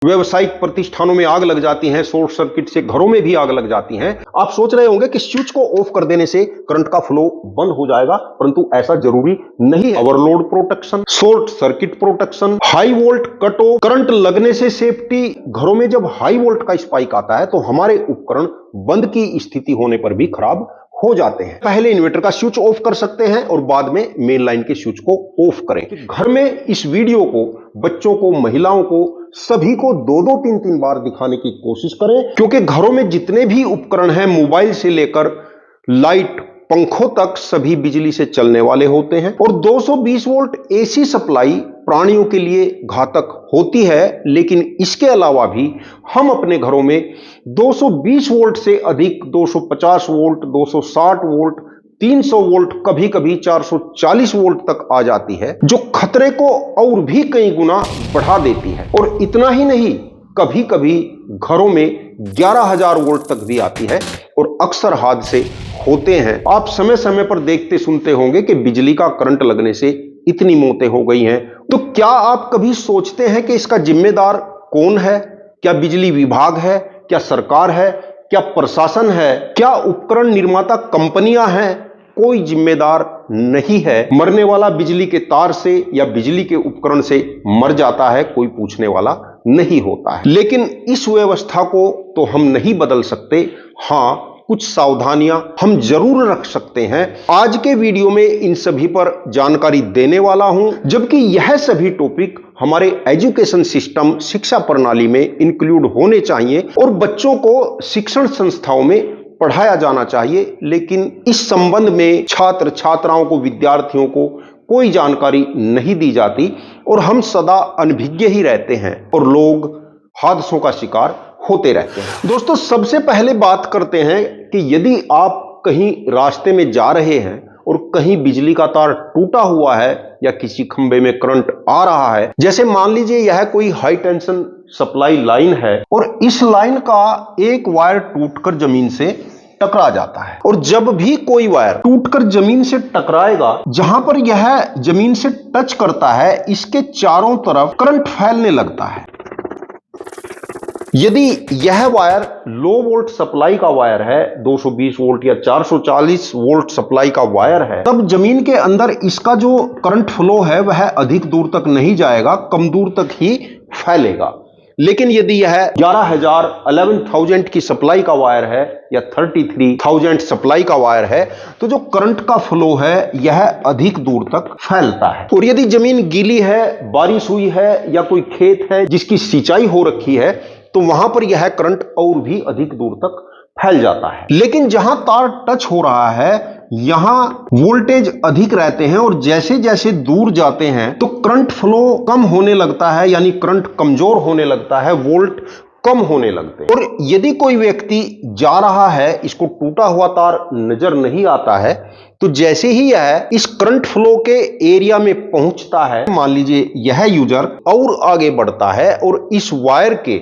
व्यावसायिक प्रतिष्ठानों में आग लग जाती है, शॉर्ट सर्किट से घरों में भी आग लग जाती है। आप सोच रहे होंगे कि स्विच को ऑफ कर देने से करंट का फ्लो बंद हो जाएगा, परंतु ऐसा जरूरी नहीं है। Overload protection, short circuit protection, high volt cut off, current लगने से सेफ्टी। घरों में जब हाई वोल्ट का स्पाइक आता है तो हमारे उपकरण बंद की स्थिति होने पर भी खराब हो जाते हैं। पहले इन्वर्टर का स्विच ऑफ कर सकते हैं और बाद में मेन लाइन के स्विच को ऑफ करें। घर में इस वीडियो को बच्चों को, महिलाओं को, सभी को 2-2, 3-3 बार दिखाने की कोशिश करें, क्योंकि घरों में जितने भी उपकरण हैं, मोबाइल से लेकर लाइट, पंखों तक, सभी बिजली से चलने वाले होते हैं। और 220 वोल्ट एसी सप्लाई प्राणियों के लिए घातक होती है, लेकिन इसके अलावा भी हम अपने घरों में 220 वोल्ट से अधिक 250 वोल्ट, 260 वोल्ट, 300 वोल्ट, कभी कभी 440 वोल्ट तक आ जाती है, जो खतरे को और भी कई गुना बढ़ा देती है। और इतना ही नहीं, कभी कभी घरों में 11,000 वोल्ट तक भी आती है और अक्सर हादसे होते हैं। आप समय समय पर देखते सुनते होंगे कि बिजली का करंट लगने से इतनी मौतें हो गई हैं। तो क्या आप कभी सोचते हैं कि इसका जिम्मेदार कौन है? क्या बिजली विभाग है? क्या सरकार है? क्या प्रशासन है? क्या उपकरण निर्माता कंपनियां हैं? कोई जिम्मेदार नहीं है। मरने वाला बिजली के तार से या बिजली के उपकरण से मर जाता है, कोई पूछने वाला नहीं होता है। लेकिन इस व्यवस्था को तो हम नहीं बदल सकते। हाँ, कुछ सावधानियां हम जरूर रख सकते हैं। आज के वीडियो में इन सभी पर जानकारी देने वाला हूं, जबकि यह सभी टॉपिक हमारे एजुकेशन सिस्टम, शिक्षा प्रणाली में इंक्लूड होने चाहिए और बच्चों को शिक्षण संस्थाओं में पढ़ाया जाना चाहिए। लेकिन इस संबंध में छात्र छात्राओं को, विद्यार्थियों को कोई जानकारी नहीं दी जाती और हम सदा अनभिज्ञ ही रहते हैं और लोग हादसों का शिकार होते रहते हैं। दोस्तों, सबसे पहले बात करते हैं कि यदि आप कहीं रास्ते में जा रहे हैं और कहीं बिजली का तार टूटा हुआ है या किसी खंभे में करंट आ रहा है, जैसे मान लीजिए यह कोई हाई टेंशन सप्लाई लाइन है और इस लाइन का एक वायर टूटकर जमीन से टकरा जाता है, और जब भी कोई वायर टूटकर जमीन से टकराएगा, जहां पर यह जमीन से टच करता है, इसके चारों तरफ करंट फैलने लगता है। यदि यह वायर लो वोल्ट सप्लाई का वायर है, 220 वोल्ट या 440 वोल्ट सप्लाई का वायर है, तब जमीन के अंदर इसका जो करंट फ्लो है वह अधिक दूर तक नहीं जाएगा, कम दूर तक ही फैलेगा। लेकिन यदि यह 11,000 की सप्लाई का वायर है या 33,000 सप्लाई का वायर है, तो जो करंट का फ्लो है यह अधिक दूर तक फैलता है। और यदि जमीन गीली है, बारिश हुई है या कोई खेत है जिसकी सिंचाई हो रखी है, तो वहां पर यह करंट और भी अधिक दूर तक फैल जाता है। लेकिन जहां तार टच हो रहा है, यहां वोल्टेज अधिक रहते हैं और जैसे जैसे दूर जाते हैं तो करंट फ्लो कम होने लगता है, यानी करंट कमजोर होने लगता है, वोल्ट कम होने लगते हैं। और यदि कोई व्यक्ति जा रहा है, इसको टूटा हुआ तार नजर नहीं आता है, तो जैसे ही यह इस करंट फ्लो के एरिया में पहुंचता है, मान लीजिए यह यूजर और आगे बढ़ता है और इस वायर के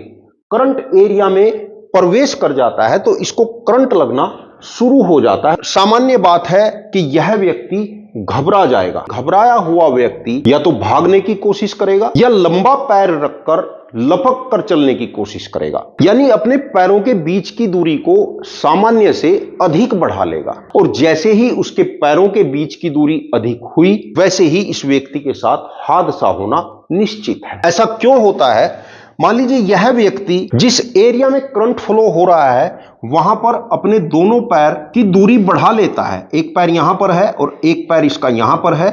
करंट एरिया में प्रवेश कर जाता है, तो इसको करंट लगना शुरू हो जाता है। सामान्य बात है कि यह व्यक्ति घबरा जाएगा। घबराया हुआ व्यक्ति या तो भागने की कोशिश करेगा या लंबा पैर रखकर लपक कर चलने की कोशिश करेगा, यानी अपने पैरों के बीच की दूरी को सामान्य से अधिक बढ़ा लेगा। और जैसे ही उसके पैरों के बीच की दूरी अधिक हुई, वैसे ही इस व्यक्ति के साथ हादसा होना निश्चित है। ऐसा क्यों होता है? मान लीजिए यह व्यक्ति जिस एरिया में करंट फ्लो हो रहा है वहां पर अपने दोनों पैर की दूरी बढ़ा लेता है। एक पैर यहां पर है और एक पैर इसका यहां पर है।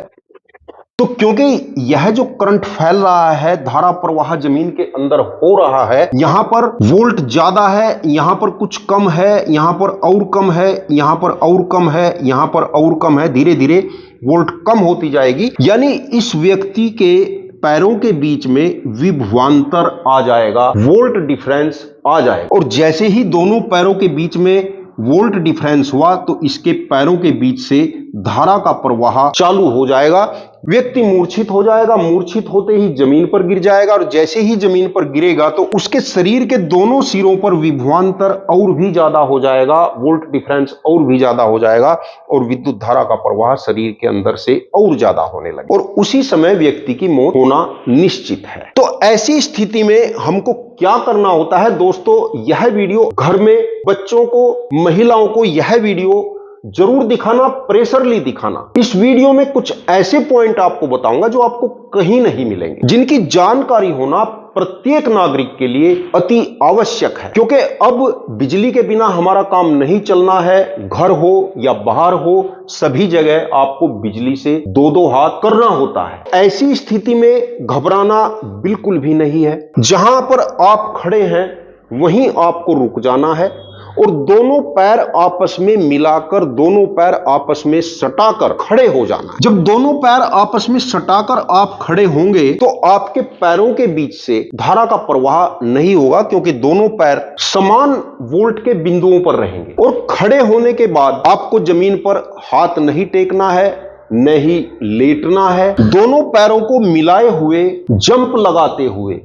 तो क्योंकि यह जो करंट फैल रहा है, धारा प्रवाह जमीन के अंदर हो रहा है, यहां पर वोल्ट ज्यादा है, यहां पर कुछ कम है, यहां पर और कम है, यहां पर और कम है, यहां पर और कम है, धीरे धीरे वोल्ट कम होती जाएगी, यानी इस व्यक्ति के पैरों के बीच में विभवांतर आ जाएगा, वोल्ट डिफरेंस आ जाएगा। और जैसे ही दोनों पैरों के बीच में वोल्ट डिफरेंस हुआ, तो इसके पैरों के बीच से धारा का प्रवाह चालू हो जाएगा, व्यक्ति मूर्छित हो जाएगा, मूर्छित होते ही जमीन पर गिर जाएगा और जैसे ही जमीन पर गिरेगा तो उसके शरीर के दोनों सिरों पर विभवांतर और भी ज्यादा हो जाएगा, वोल्ट डिफरेंस और भी ज्यादा हो जाएगा और विद्युत धारा का प्रवाह शरीर के अंदर से और ज्यादा होने लगे और उसी समय व्यक्ति की मौत होना निश्चित है। तो ऐसी स्थिति में हमको क्या करना होता है दोस्तों, यह वीडियो घर में बच्चों को, महिलाओं को यह वीडियो जरूर दिखाना, प्रेशरली दिखाना। इस वीडियो में कुछ ऐसे पॉइंट आपको बताऊंगा जो आपको कहीं नहीं मिलेंगे, जिनकी जानकारी होना प्रत्येक नागरिक के लिए अति आवश्यक है, क्योंकि अब बिजली के बिना हमारा काम नहीं चलना है। घर हो या बाहर हो, सभी जगह आपको बिजली से दो दो हाथ करना होता है। ऐसी स्थिति में घबराना बिल्कुल भी नहीं है। जहां पर आप खड़े हैं वहीं आपको रुक जाना है और दोनों पैर आपस में मिलाकर, दोनों पैर आपस में सटाकर खड़े हो जाना। जब दोनों पैर आपस में सटाकर आप खड़े होंगे तो आपके पैरों के बीच से धारा का प्रवाह नहीं होगा, क्योंकि दोनों पैर समान वोल्ट के बिंदुओं पर रहेंगे। और खड़े होने के बाद आपको जमीन पर हाथ नहीं टेकना है, नहीं लेटना है। दोनों पैरों को मिलाए हुए, जंप लगाते हुए,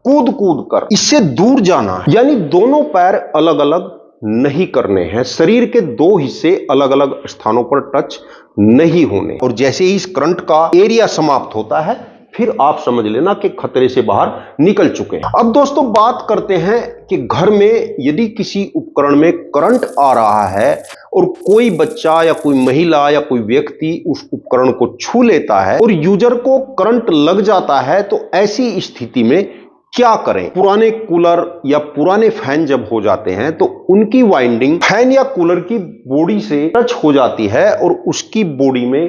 कूद कूद कर इससे दूर जाना, यानी दोनों पैर अलग अलग नहीं करने हैं। शरीर के दो हिस्से अलग अलग स्थानों पर टच नहीं होने। और जैसे ही इस करंट का एरिया समाप्त होता है फिर आप समझ लेना कि खतरे से बाहर निकल चुके हैं। अब दोस्तों बात करते हैं कि घर में यदि किसी उपकरण में करंट आ रहा है और कोई बच्चा या कोई महिला या कोई व्यक्ति उस उपकरण को छू लेता है और यूजर को करंट लग जाता है, तो ऐसी स्थिति में क्या करें। पुराने कूलर या पुराने फैन जब हो जाते हैं तो उनकी वाइंडिंग फैन या कूलर की बॉडी से टच हो जाती है और उसकी बॉडी में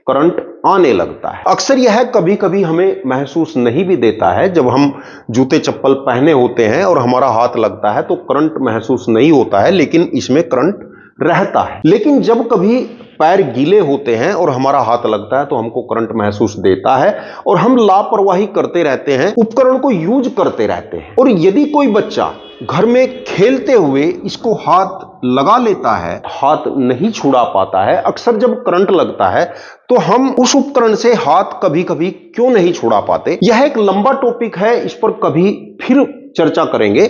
करंट आने लगता है। अक्सर यह कभी कभी हमें महसूस नहीं भी देता है। जब हम जूते चप्पल पहने होते हैं और हमारा हाथ लगता है तो करंट महसूस नहीं होता है, लेकिन इसमें करंट रहता है। लेकिन जब कभी पैर गीले होते हैं और हमारा हाथ लगता है तो हमको करंट महसूस देता है और हम लापरवाही करते रहते हैं, उपकरण को यूज करते रहते हैं। और यदि कोई बच्चा घर में खेलते हुए इसको हाथ लगा लेता है, हाथ नहीं छुड़ा पाता है, अक्सर जब करंट लगता है तो हम उस उपकरण से हाथ कभी कभी क्यों नहीं छुड़ा पाते, यह एक लंबा टॉपिक है, इस पर कभी फिर चर्चा करेंगे।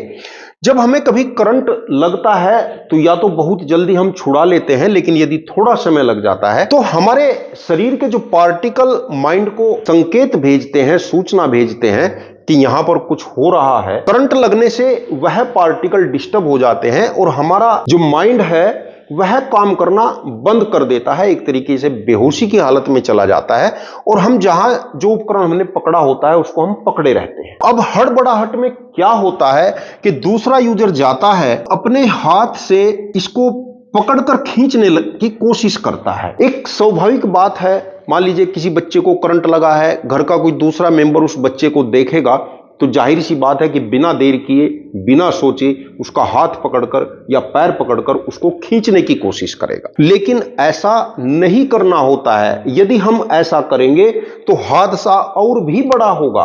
जब हमें कभी करंट लगता है तो या तो बहुत जल्दी हम छुड़ा लेते हैं, लेकिन यदि थोड़ा समय लग जाता है तो हमारे शरीर के जो पार्टिकल माइंड को संकेत भेजते हैं, सूचना भेजते हैं कि यहां पर कुछ हो रहा है। करंट लगने से वह पार्टिकल डिस्टर्ब हो जाते हैं और हमारा जो माइंड है वह काम करना बंद कर देता है, एक तरीके से बेहोशी की हालत में चला जाता है और हम जहां जो उपकरण हमने पकड़ा होता है उसको हम पकड़े रहते हैं। अब हड़बड़ाहट में क्या होता है कि दूसरा यूजर जाता है, अपने हाथ से इसको पकड़कर खींचने की कोशिश करता है। एक स्वाभाविक बात है, मान लीजिए किसी बच्चे को करंट लगा है, घर का कोई दूसरा मेंबर उस बच्चे को देखेगा तो जाहिर सी बात है कि बिना देर किए, बिना सोचे उसका हाथ पकड़कर या पैर पकड़कर उसको खींचने की कोशिश करेगा। लेकिन ऐसा नहीं करना होता है। यदि हम ऐसा करेंगे तो हादसा और भी बड़ा होगा।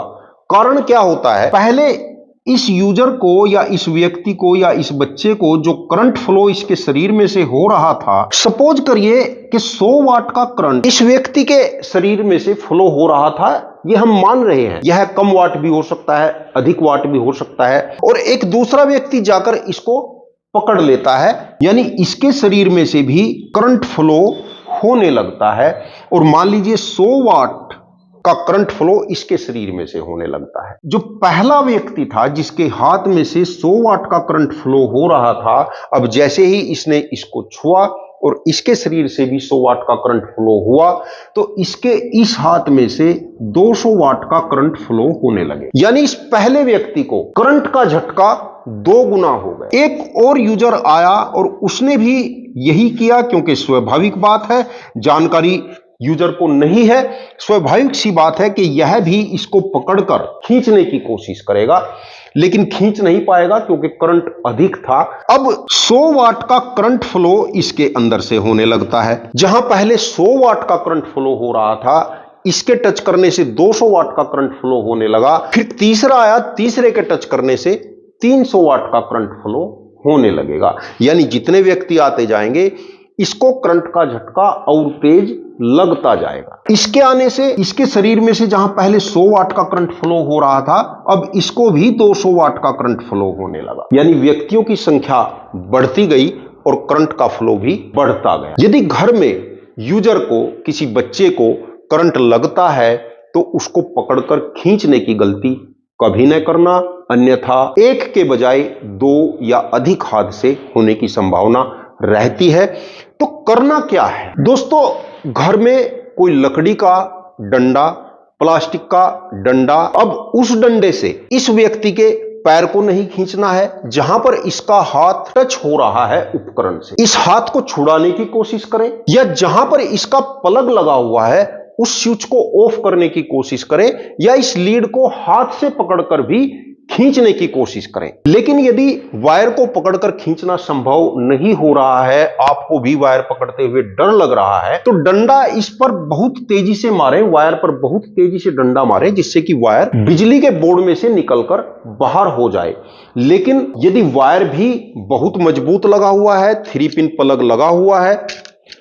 कारण क्या होता है, पहले इस यूजर को या इस व्यक्ति को या इस बच्चे को जो करंट फ्लो इसके शरीर में से हो रहा था, सपोज करिए कि 100 वाट का करंट इस व्यक्ति के शरीर में से फ्लो हो रहा था, ये हम मान रहे हैं। यह कम वाट भी हो सकता है, अधिक वाट भी हो सकता है। और एक दूसरा व्यक्ति जाकर इसको पकड़ लेता है, यानी इसके शरीर में से भी करंट फ्लो होने लगता है और मान लीजिए 100 वाट का करंट फ्लो इसके शरीर में से होने लगता है। जो पहला व्यक्ति था जिसके हाथ में से 100 वाट का करंट फ्लो हो रहा था, अब जैसे ही इसने इसको छुआ और इसके शरीर से भी 100 वाट का करंट फ्लो हुआ तो इसके इस हाथ में से 200 वाट का करंट फ्लो होने लगे। यानी इस पहले व्यक्ति को करंट का झटका 2 गुना हो गया। एक और यूजर आया और उसने भी यही किया, क्योंकि स्वाभाविक बात है, जानकारी यूजर को नहीं है, स्वाभाविक सी बात है कि यह भी इसको पकड़कर खींचने की कोशिश करेगा, लेकिन खींच नहीं पाएगा क्योंकि करंट अधिक था। अब 100 वाट का करंट फ्लो इसके अंदर से होने लगता है। जहां पहले 100 वाट का करंट फ्लो हो रहा था, इसके टच करने से 200 वाट का करंट फ्लो होने लगा। फिर तीसरा आया, तीसरे के टच करने से 300 वाट का करंट फ्लो होने लगेगा। यानी जितने व्यक्ति आते जाएंगे इसको करंट का झटका और तेज लगता जाएगा। इसके आने से इसके शरीर में से जहां पहले 100 वाट का करंट फ्लो हो रहा था, अब इसको भी 200 वाट का करंट फ्लो होने लगा। यानी व्यक्तियों की संख्या बढ़ती गई और करंट का फ्लो भी बढ़ता गया। यदि घर में यूजर को, किसी बच्चे को करंट लगता है तो उसको पकड़कर खींचने की गलती कभी न करना, अन्यथा एक के बजाय 2 या अधिक हादसे होने की संभावना रहती है। तो करना क्या है दोस्तों, घर में कोई लकड़ी का डंडा, प्लास्टिक का डंडा, अब उस डंडे से इस व्यक्ति के पैर को नहीं खींचना है जहां पर इसका हाथ टच हो रहा है उपकरण से। इस हाथ को छुड़ाने की कोशिश करें, या जहां पर इसका प्लग लगा हुआ है उस स्विच को ऑफ करने की कोशिश करें, या इस लीड को हाथ से पकड़कर भी खींचने की कोशिश करें। लेकिन यदि वायर को पकड़कर खींचना संभव नहीं हो रहा है, आपको भी वायर पकड़ते हुए डर लग रहा है, तो डंडा इस पर बहुत तेजी से मारें, वायर पर बहुत तेजी से डंडा मारें, जिससे कि वायर बिजली के बोर्ड में से निकलकर बाहर हो जाए। लेकिन यदि वायर भी बहुत मजबूत लगा हुआ है, 3 पिन प्लग लगा हुआ है,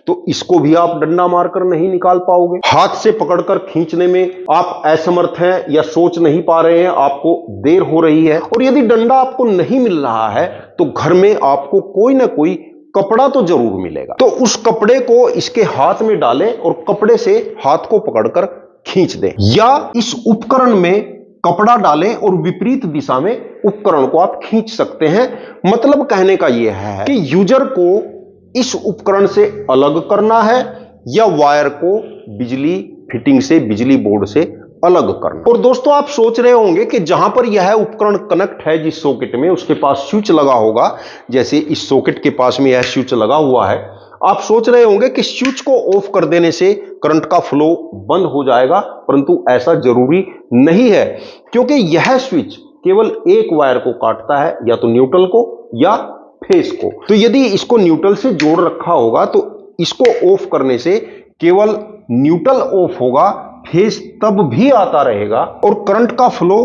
तो इसको भी आप डंडा मारकर नहीं निकाल पाओगे। हाथ से पकड़कर खींचने में आप असमर्थ हैं या सोच नहीं पा रहे हैं, आपको देर हो रही है, और यदि डंडा आपको नहीं मिल रहा है तो घर में आपको कोई ना कोई कपड़ा तो जरूर मिलेगा। तो उस कपड़े को इसके हाथ में डालें और कपड़े से हाथ को पकड़कर खींच दें, या इस उपकरण में कपड़ा डालें और विपरीत दिशा में उपकरण को आप खींच सकते हैं। मतलब कहने का यह है कि यूजर को इस उपकरण से अलग करना है या वायर को बिजली फिटिंग से, बिजली बोर्ड से अलग करना। और दोस्तों आप सोच रहे होंगे कि जहां पर यह उपकरण कनेक्ट है जिस सॉकेट में, उसके पास स्विच लगा होगा, जैसे इस सॉकेट के पास में यह स्विच लगा हुआ है, आप सोच रहे होंगे कि स्विच को ऑफ कर देने से करंट का फ्लो बंद हो जाएगा, परंतु ऐसा जरूरी नहीं है, क्योंकि यह स्विच केवल एक वायर को काटता है, या तो न्यूट्रल को या फेस को। तो यदि इसको न्यूट्रल से जोड़ रखा होगा तो इसको ऑफ करने से केवल न्यूट्रल ऑफ होगा, फेस तब भी आता रहेगा और करंट का फ्लो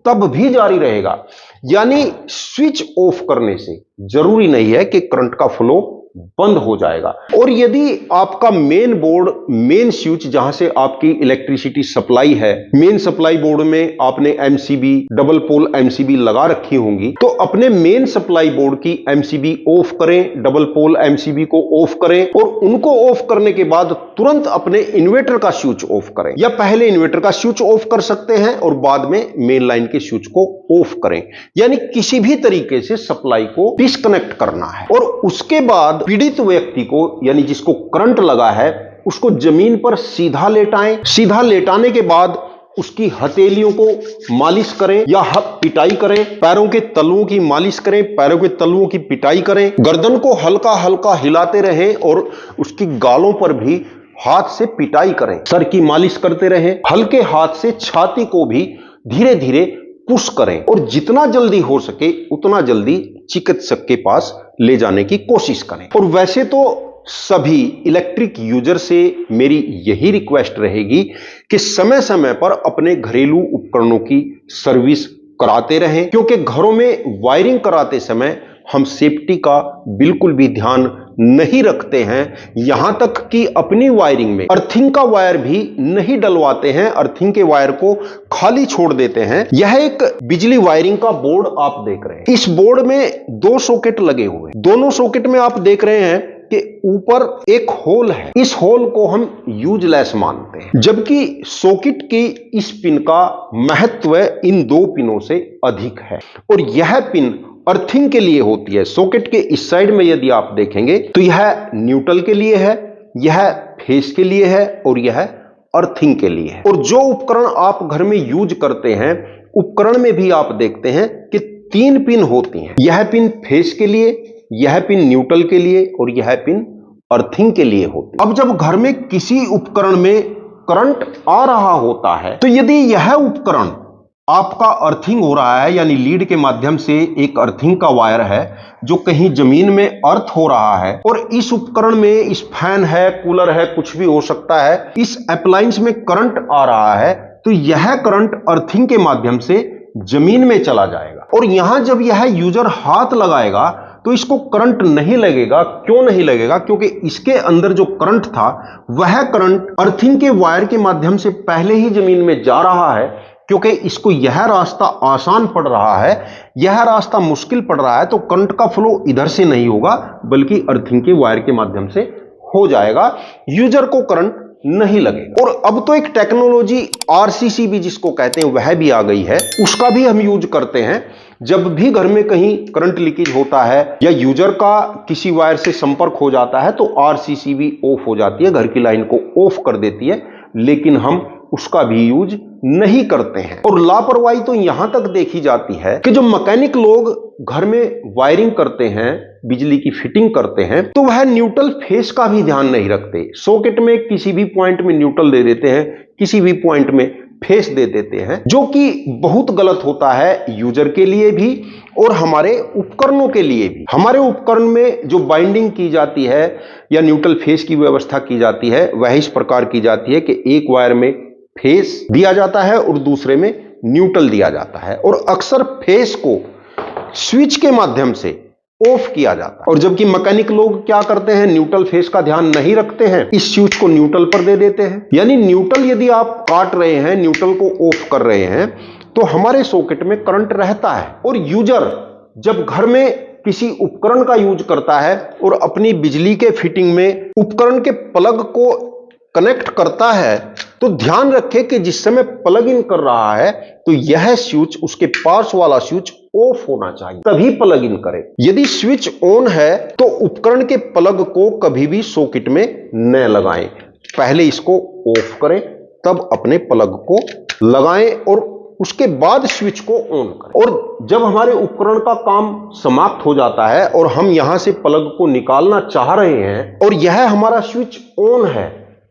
तब भी जारी रहेगा। यानी स्विच ऑफ करने से जरूरी नहीं है कि करंट का फ्लो बंद हो जाएगा। और यदि आपका मेन बोर्ड, मेन स्विच जहां से आपकी इलेक्ट्रिसिटी सप्लाई है, मेन सप्लाई बोर्ड में आपने एमसीबी, डबल पोल एमसीबी लगा रखी होंगी, तो अपने मेन सप्लाई बोर्ड की एमसीबी ऑफ करें, डबल पोल एमसीबी को ऑफ करें, और उनको ऑफ करने के बाद तुरंत अपने इन्वर्टर का स्विच ऑफ करें, या पहले इन्वर्टर का स्विच ऑफ कर सकते हैं और बाद में मेन लाइन के स्विच को ऑफ करें। यानी किसी भी तरीके से सप्लाई को डिस्कनेक्ट करना है, और उसके बाद पीड़ित व्यक्ति को, यानी जिसको करंट लगा है, उसको जमीन पर सीधा लेटाएं। सीधा लेटाने के बाद उसकी हथेलियों को मालिश करें या पिटाई करें, पैरों के तलुओं की मालिश करें, पैरों के तलुओं की पिटाई करें, गर्दन को हल्का हल्का हिलाते रहें और उसकी गालों पर भी हाथ से पिटाई करें, सर की मालिश करते रहें, हल्के हाथ से छाती को भी धीरे धीरे पुश करें, और जितना जल्दी हो सके उतना जल्दी चिकित्सक के पास ले जाने की कोशिश करें। और वैसे तो सभी इलेक्ट्रिक यूजर से मेरी यही रिक्वेस्ट रहेगी कि समय समय पर अपने घरेलू उपकरणों की सर्विस कराते रहें, क्योंकि घरों में वायरिंग कराते समय हम सेफ्टी का बिल्कुल भी ध्यान नहीं रखते हैं। यहां तक कि अपनी वायरिंग में अर्थिंग का वायर भी नहीं डलवाते हैं, अर्थिंग के वायर को खाली छोड़ देते हैं। यह एक बिजली वायरिंग का बोर्ड आप देख रहे हैं, इस बोर्ड में 2 सॉकेट लगे हुए हैं। दोनों सॉकेट में आप देख रहे हैं कि ऊपर एक होल है, इस होल को हम यूजलेस मानते हैं, जबकि सॉकेट की इस पिन का महत्व इन 2 पिनों से अधिक है। और यह पिन अर्थिंग के लिए होती है। सॉकेट के इस साइड में यदि आप देखेंगे तो यह न्यूट्रल के लिए है, यह फेस के लिए है और यह अर्थिंग के लिए है। और जो उपकरण आप घर में यूज करते हैं, उपकरण में भी आप देखते हैं कि 3 पिन होती हैं। यह पिन फेस के लिए, यह पिन न्यूट्रल के लिए और यह पिन अर्थिंग के लिए होती है। अब जब घर में किसी उपकरण में करंट आ रहा होता है, तो यदि यह उपकरण आपका अर्थिंग हो रहा है, यानी लीड के माध्यम से एक अर्थिंग का वायर है जो कहीं जमीन में अर्थ हो रहा है, और इस उपकरण में इस फैन है, कूलर है, कुछ भी हो सकता है, इस अप्लायंस में करंट आ रहा है, तो यह करंट अर्थिंग के माध्यम से जमीन में चला जाएगा। और यहां जब यह यूजर हाथ लगाएगा तो इसको करंट नहीं लगेगा। क्यों नहीं लगेगा? क्योंकि इसके अंदर जो करंट था वह करंट अर्थिंग के वायर के माध्यम से पहले ही जमीन में जा रहा है। क्योंकि इसको यह रास्ता आसान पड़ रहा है, यह रास्ता मुश्किल पड़ रहा है, तो करंट का फ्लो इधर से नहीं होगा बल्कि अर्थिंग के वायर के माध्यम से हो जाएगा। यूजर को करंट नहीं लगेगा। और अब तो एक टेक्नोलॉजी आरसीसीबी जिसको कहते हैं वह भी आ गई है, उसका भी हम यूज करते हैं। जब भी घर में कहीं करंट लीकेज होता है या यूजर का किसी वायर से संपर्क हो जाता है तो आरसीसीबी ऑफ हो जाती है, घर की लाइन को ऑफ कर देती है, लेकिन हम उसका भी यूज नहीं करते हैं। और लापरवाही तो यहां तक देखी जाती है कि जो मैकेनिक लोग घर में वायरिंग करते हैं, बिजली की फिटिंग करते हैं, तो वह न्यूट्रल फेस का भी ध्यान नहीं रखते। सॉकेट में किसी भी पॉइंट में न्यूट्रल दे देते हैं, किसी भी पॉइंट में फेस दे देते हैं, जो कि बहुत गलत होता है यूजर के लिए भी और हमारे उपकरणों के लिए भी। हमारे उपकरण में जो बाइंडिंग की जाती है या न्यूट्रल फेस की व्यवस्था की जाती है वह इस प्रकार की जाती है कि एक वायर में फेस दिया जाता है और दूसरे में न्यूट्रल दिया जाता है, और अक्सर फेस को स्विच के माध्यम से ऑफ किया जाता है। और जबकि मैकेनिक लोग क्या करते हैं, न्यूट्रल फेस का ध्यान नहीं रखते हैं, इस स्विच को न्यूट्रल पर दे देते हैं। यानी न्यूट्रल यदि आप काट रहे हैं, न्यूट्रल को ऑफ कर रहे हैं, तो हमारे सॉकेट में करंट रहता है। और यूजर जब घर में किसी उपकरण का यूज करता है और अपनी बिजली के फिटिंग में उपकरण के प्लग को कनेक्ट करता है, तो ध्यान रखें कि जिस समय प्लग इन कर रहा है तो यह स्विच, उसके पास वाला स्विच ऑफ होना चाहिए, तभी प्लग इन करें। यदि स्विच ऑन है तो उपकरण के प्लग को कभी भी सॉकेट में न लगाएं, पहले इसको ऑफ करें तब अपने प्लग को लगाएं और उसके बाद स्विच को ऑन करें। और जब हमारे उपकरण का काम समाप्त हो जाता है और हम यहां से प्लग को निकालना चाह रहे हैं और यह हमारा स्विच ऑन है,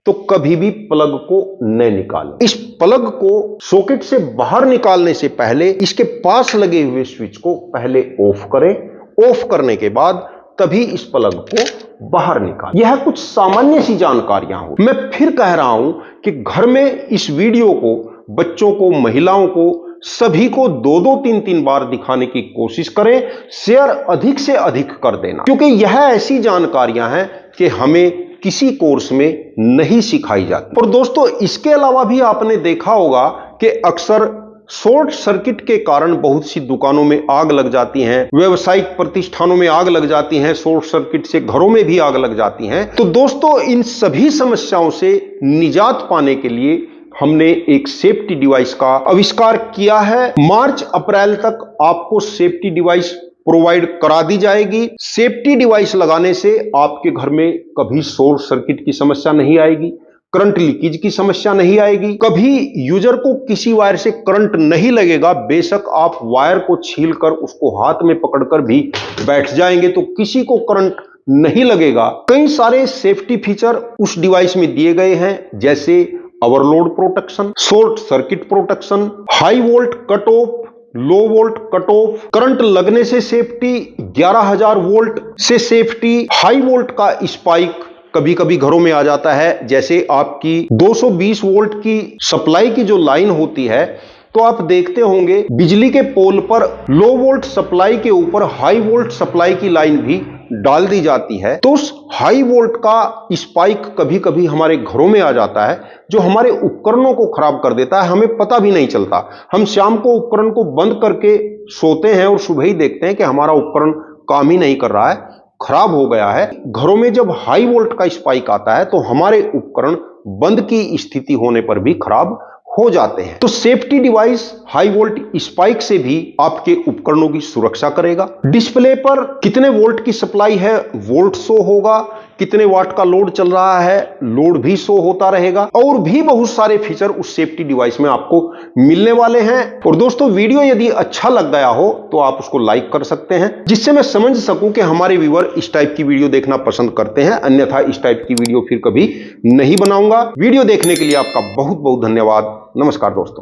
तो कभी भी प्लग को न निकालें। इस प्लग को सॉकेट से बाहर निकालने से पहले इसके पास लगे हुए स्विच को पहले ऑफ करें। ऑफ करने के बाद तभी इस प्लग को बाहर निकालें। यह कुछ सामान्य सी जानकारियां हो। मैं फिर कह रहा हूं कि घर में इस वीडियो को बच्चों को, महिलाओं को, सभी को 2-2, 3-3 बार दिखाने की कोशिश करें। शेयर अधिक से अधिक कर देना, क्योंकि यह ऐसी जानकारियां हैं कि हमें किसी कोर्स में नहीं सिखाई जाती। और दोस्तों, इसके अलावा भी आपने देखा होगा कि अक्सर शॉर्ट सर्किट के कारण बहुत सी दुकानों में आग लग जाती हैं, व्यावसायिक प्रतिष्ठानों में आग लग जाती हैं, शॉर्ट सर्किट से घरों में भी आग लग जाती हैं। तो दोस्तों, इन सभी समस्याओं से निजात पाने के लिए हमने एक सेफ्टी डिवाइस का आविष्कार किया है। मार्च अप्रैल तक आपको सेफ्टी डिवाइस प्रोवाइड करा दी जाएगी। सेफ्टी डिवाइस लगाने से आपके घर में कभी शॉर्ट सर्किट की समस्या नहीं आएगी, करंट लीकेज की समस्या नहीं आएगी, कभी यूजर को किसी वायर से करंट नहीं लगेगा। बेशक आप वायर को छीलकर उसको हाथ में पकड़कर भी बैठ जाएंगे तो किसी को करंट नहीं लगेगा। कई सारे सेफ्टी फीचर उस डिवाइस में दिए गए हैं, जैसे overload protection, short circuit protection, high volt cut off, low volt cut off, current लगने से सेफ्टी, 11,000 वोल्ट से सेफ्टी, हाई वोल्ट का स्पाइक कभी कभी घरों में आ जाता है। जैसे आपकी 220 वोल्ट की सप्लाई की जो लाइन होती है, तो आप देखते होंगे बिजली के पोल पर लो वोल्ट सप्लाई के ऊपर हाई वोल्ट सप्लाई की लाइन भी डाल दी जाती है। तो उस हाई वोल्ट का स्पाइक कभी कभी हमारे घरों में आ जाता है, जो हमारे उपकरणों को खराब कर देता है, हमें पता भी नहीं चलता। हम शाम को उपकरण को बंद करके सोते हैं और सुबह ही देखते हैं कि हमारा उपकरण काम ही नहीं कर रहा है, खराब हो गया है। घरों में जब हाई वोल्ट का स्पाइक आता है तो हमारे उपकरण बंद की स्थिति होने पर भी खराब हो जाते हैं। तो safety device high volt spike से भी आपके उपकरणों की सुरक्षा करेगा। डिस्प्ले पर कितने वोल्ट की सप्लाई है वोल्ट शो होगा, कितने वाट का लोड चल रहा है लोड भी शो होता रहेगा, और भी बहुत सारे फीचर उस सेफ्टी डिवाइस में आपको मिलने वाले हैं। और दोस्तों, वीडियो यदि अच्छा लग गया हो तो आप उसको लाइक कर सकते हैं, जिससे मैं समझ सकूं कि हमारे व्यूअर इस टाइप की वीडियो देखना पसंद करते हैं, अन्यथा इस टाइप की वीडियो फिर कभी नहीं बनाऊंगा। वीडियो देखने के लिए आपका बहुत बहुत धन्यवाद। नमस्कार दोस्तों।